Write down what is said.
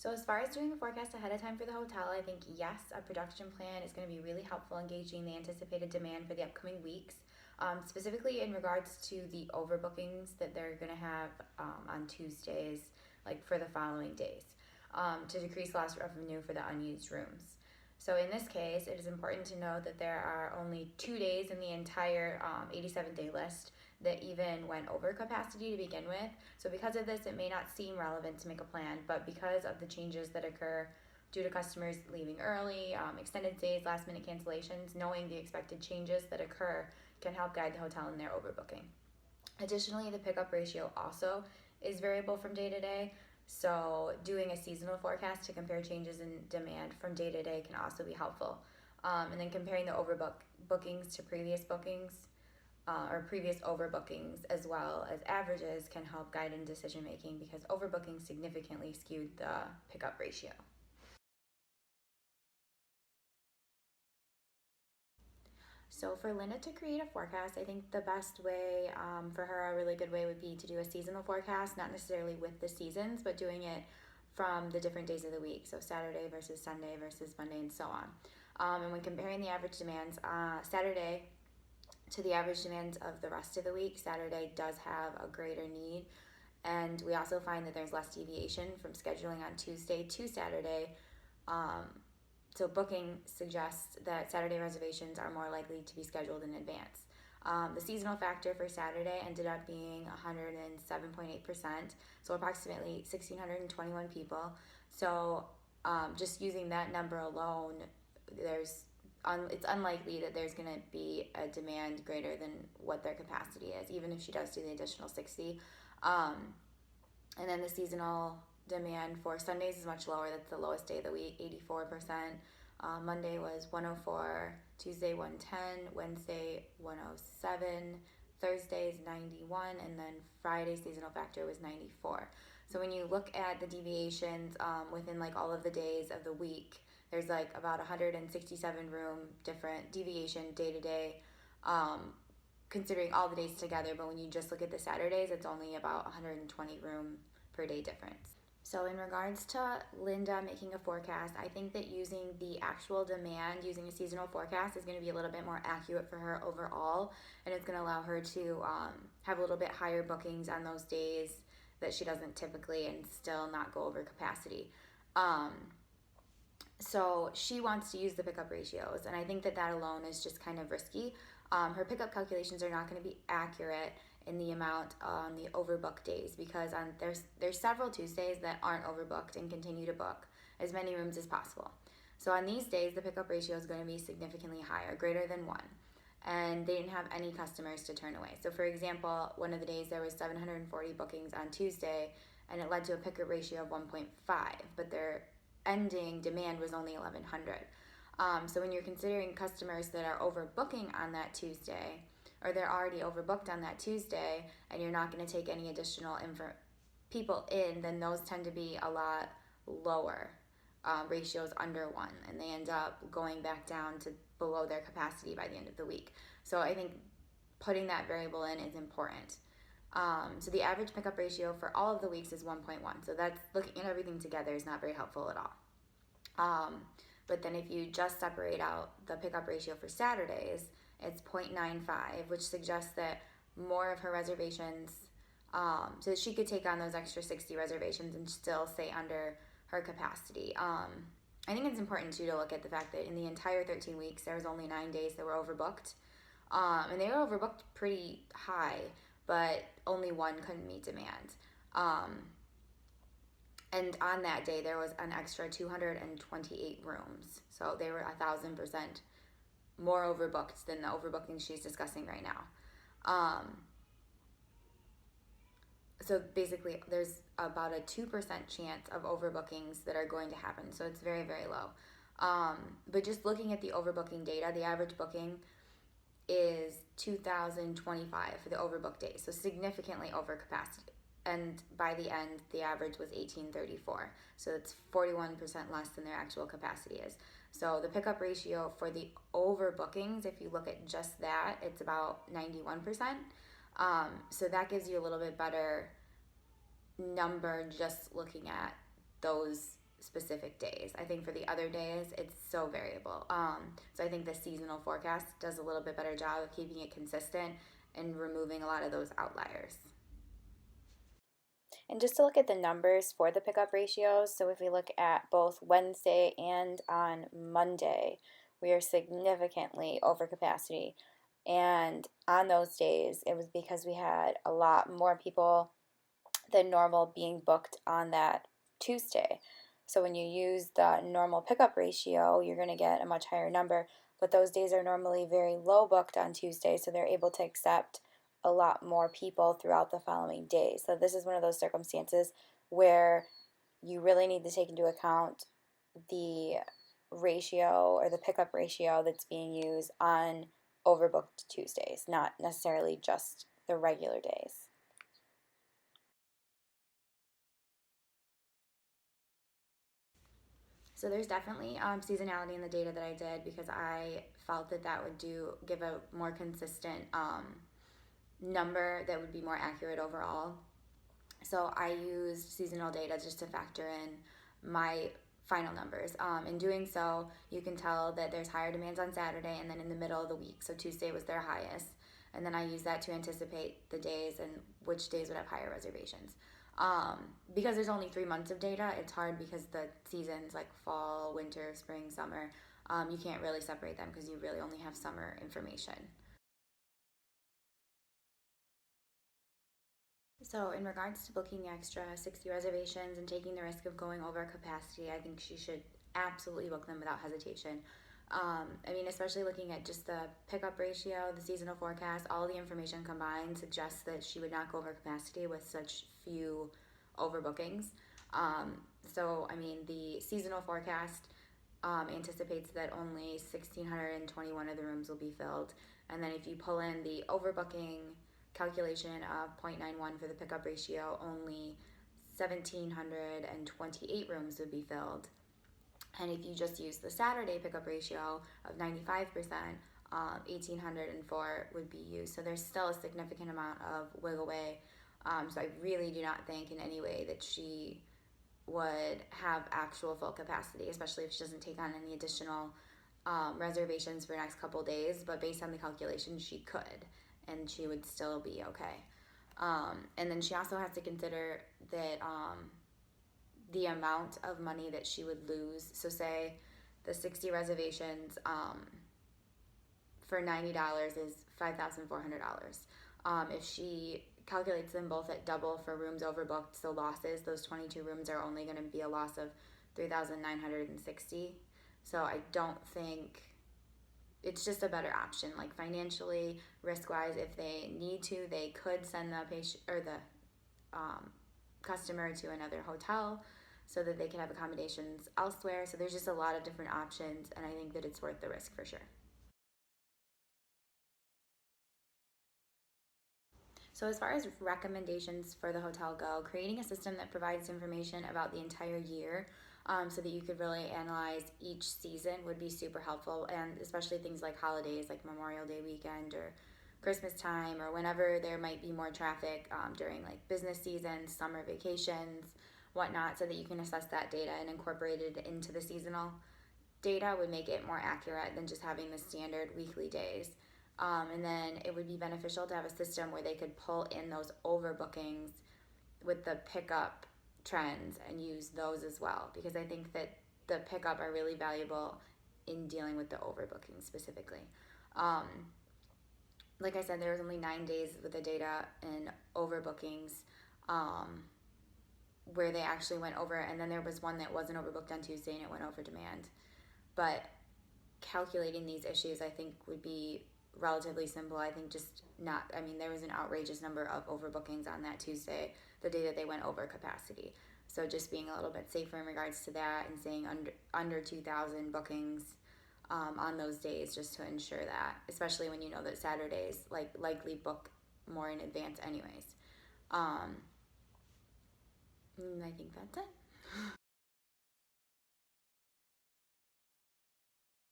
So as far as doing a forecast ahead of time for the hotel, I think yes, a production plan is going to be really helpful in gauging the anticipated demand for the upcoming weeks, specifically in regards to the overbookings that they're going to have on Tuesdays, like for the following days, to decrease lost revenue for the unused rooms. So in this case, it is important to know that there are only 2 days in the entire 87-day list that even went over capacity to begin with. So because of this, it may not seem relevant to make a plan, but because of the changes that occur due to customers leaving early, extended stays, last minute cancellations, knowing the expected changes that occur can help guide the hotel in their overbooking. Additionally, the pickup ratio also is variable from day to day. So doing a seasonal forecast to compare changes in demand from day to day can also be helpful. And then comparing the bookings to previous bookings or previous overbookings as well as averages can help guide in decision making because overbooking significantly skewed the pickup ratio. So for Linda to create a forecast, I think the best way for her, a really good way would be to do a seasonal forecast, not necessarily with the seasons, but doing it from the different days of the week. So Saturday versus Sunday versus Monday and so on. And when comparing the average demands, Saturday to the average demands of the rest of the week, Saturday does have a greater need. And we also find that there's less deviation from scheduling on Tuesday to Saturday. So booking suggests that Saturday reservations are more likely to be scheduled in advance. The seasonal factor for Saturday ended up being 107.8%, so approximately 1,621 people. So just using that number alone, it's unlikely that there's going to be a demand greater than what their capacity is, even if she does do the additional 60. And then the seasonal demand for Sundays is much lower. That's the lowest day of the week, 84%. Monday was 104, Tuesday 110, Wednesday 107, Thursday is 91, and then Friday seasonal factor was 94. So when you look at the deviations within like all of the days of the week, there's like about 167 room different deviation day to day, considering all the days together. But when you just look at the Saturdays, it's only about 120 room per day difference. So in regards to Linda making a forecast, I think that using the actual demand, using a seasonal forecast is going to be a little bit more accurate for her overall, and it's going to allow her to have a little bit higher bookings on those days that she doesn't typically and still not go over capacity. So she wants to use the pickup ratios, and I think that alone is just kind of risky. Her pickup calculations are not going to be accurate in the amount on the overbooked days because there's several Tuesdays that aren't overbooked and continue to book as many rooms as possible. So on these days, the pickup ratio is going to be significantly higher, greater than 1. And they didn't have any customers to turn away. So for example, one of the days there was 740 bookings on Tuesday, and it led to a pickup ratio of 1.5, but their ending demand was only 1,100. So when you're considering customers that are overbooking on that Tuesday, or they're already overbooked on that Tuesday, and you're not going to take any additional people in, then those tend to be a lot lower ratios under 1, and they end up going back down to below their capacity by the end of the week. So I think putting that variable in is important. So the average pickup ratio for all of the weeks is 1.1. So that's, looking at everything together, is not very helpful at all. But then if you just separate out the pickup ratio for Saturdays, it's 0.95, which suggests that more of her reservations, so that she could take on those extra 60 reservations and still stay under her capacity. I think it's important too to look at the fact that in the entire 13 weeks, there was only 9 days that were overbooked. And they were overbooked pretty high, but only one couldn't meet demand. And on that day, there was an extra 228 rooms. So they were 1,000% more overbooked than the overbooking she's discussing right now. So basically, there's about a 2% chance of overbookings that are going to happen. So it's very, very low. But just looking at the overbooking data, the average booking is 2,025 for the overbooked days. So significantly over capacity. And by the end, the average was 1,834. So it's 41% less than their actual capacity is. So the pickup ratio for the overbookings, if you look at just that, it's about 91%. So that gives you a little bit better number just looking at those specific days. I think for the other days, it's so variable. So I think the seasonal forecast does a little bit better job of keeping it consistent and removing a lot of those outliers. And just to look at the numbers for the pickup ratios, so if we look at both Wednesday and on Monday, we are significantly over capacity. And on those days, it was because we had a lot more people than normal being booked on that Tuesday. So when you use the normal pickup ratio, you're going to get a much higher number. But those days are normally very low booked on Tuesday, so they're able to accept a lot more people throughout the following days. So this is one of those circumstances where you really need to take into account the ratio or the pickup ratio that's being used on overbooked Tuesdays, not necessarily just the regular days. So there's definitely seasonality in the data that I did because I felt that that would give a more consistent number that would be more accurate overall. So I used seasonal data just to factor in my final numbers. In doing so, you can tell that there's higher demands on Saturday and then in the middle of the week. So Tuesday was their highest. And then I used that to anticipate the days and which days would have higher reservations. Because there's only 3 months of data, it's hard because the seasons like fall, winter, spring, summer, you can't really separate them because you really only have summer information. So, in regards to booking the extra 60 reservations and taking the risk of going over capacity, I think she should absolutely book them without hesitation. I mean, especially looking at just the pickup ratio, the seasonal forecast, all the information combined suggests that she would not go over capacity with such few overbookings. So, I mean, the seasonal forecast anticipates that only 1,621 of the rooms will be filled. And then if you pull in the overbooking calculation of 0.91 for the pickup ratio, only 1,728 rooms would be filled. And if you just use the Saturday pickup ratio of 95%, 1,804 would be used. So there's still a significant amount of wiggle way. So I really do not think in any way that she would have actual full capacity, especially if she doesn't take on any additional reservations for the next couple days. But based on the calculation, she could, and she would still be okay. And then she also has to consider that the amount of money that she would lose. So say the 60 reservations for $90 is $5,400. If she calculates them both at double for rooms overbooked, so losses, those 22 rooms are only going to be a loss of $3,960. So I don't think it's just a better option. Like financially, risk-wise, if they need to, they could send the patient or the customer to another hotel so that they can have accommodations elsewhere. So there's just a lot of different options, and I think that it's worth the risk for sure. So as far as recommendations for the hotel go, creating a system that provides information about the entire year so that you could really analyze each season would be super helpful, and especially things like holidays like Memorial Day weekend or Christmas time or whenever there might be more traffic during like business seasons, summer vacations, whatnot, so that you can assess that data and incorporate it into the seasonal data would make it more accurate than just having the standard weekly days. And then it would be beneficial to have a system where they could pull in those overbookings with the pickup trends and use those as well, because I think that the pickup are really valuable in dealing with the overbooking specifically. Like I said, there was only 9 days with the data and overbookings where they actually went over, and then there was one that wasn't overbooked on Tuesday and it went over demand. But calculating these issues, I think, would be relatively simple. I think just not, I mean, there was an outrageous number of overbookings on that Tuesday, the day that they went over capacity. So just being a little bit safer in regards to that and saying under 2,000 bookings on those days, just to ensure that, especially when you know that Saturdays likely book more in advance anyways. I think that's it.